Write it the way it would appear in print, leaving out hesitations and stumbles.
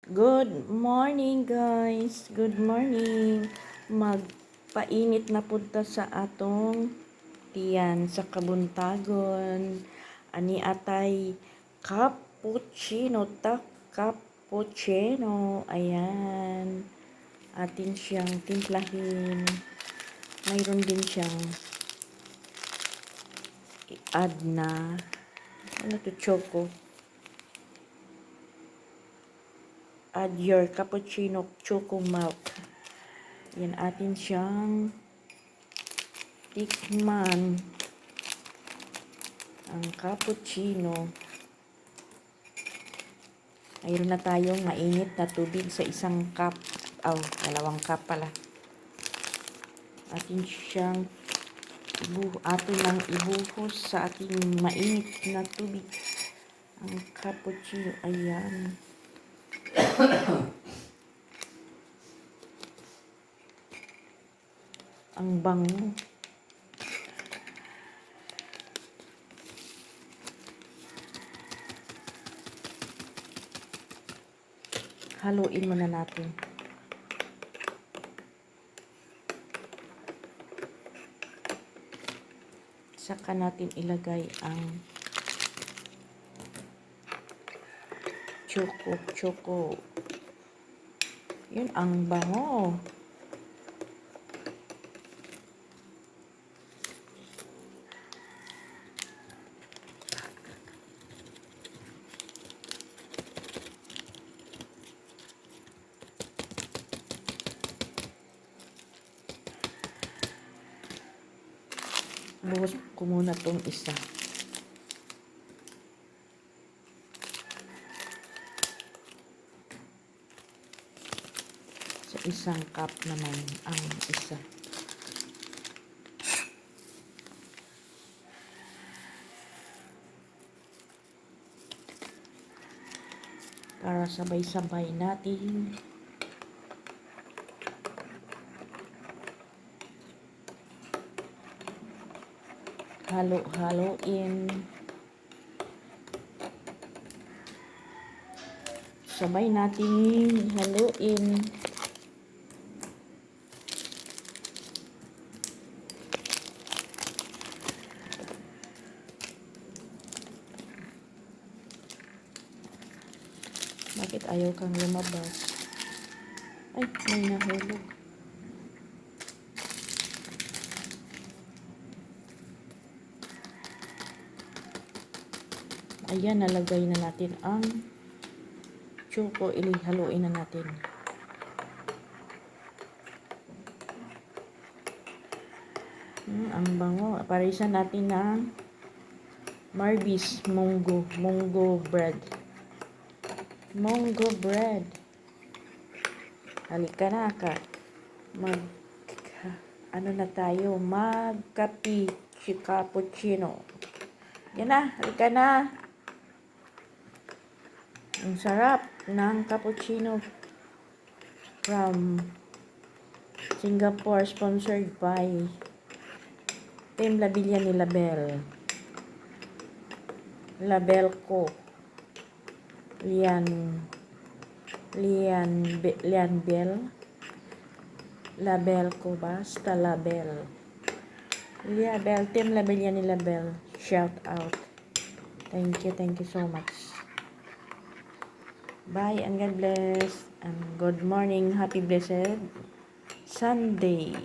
Good morning guys. Good morning. Magpainit na punta sa atong tiyan sa kabuntagon. Ani atay cappuccino cappuccino. Ayan. Atin siyang timplahin. Mayroon din siyang i-add na choco. Add your cappuccino choco milk. Yan atin siyang tikman ang cappuccino. Mayroon na tayong mainit na tubig sa isang cup. Dalawang cup pala. Atin siyang ibuhos sa ating mainit na tubig. Ang cappuccino. Ayan. Ang bango. Haluin muna natin. Saka natin ilagay ang choco. Yun ang bango. Buhos ko muna tong isa. Sa isang cup naman ang isa. Para sabay-sabay natin halo-haloin. Sabay natin haluin. Bakit ayaw kang lumabas? Ay, may nahulog. Ayan, nalagay na natin ang choco. Haluin na natin. Ang bango. Parisan natin ng Marby's Mongo bread. Mongo bread. Halika na ka. Ano na tayo? Magkape cappuccino. Yan na. Halika na. Ang sarap ng cappuccino from Singapore, sponsored by Team Labilla ni Label. Label ko. Lian Bell. Label ko, basta Label. Label, Team Labilla ni Label. Shout out. Thank you so much. Bye and God bless. And good morning. Happy blessed Sunday.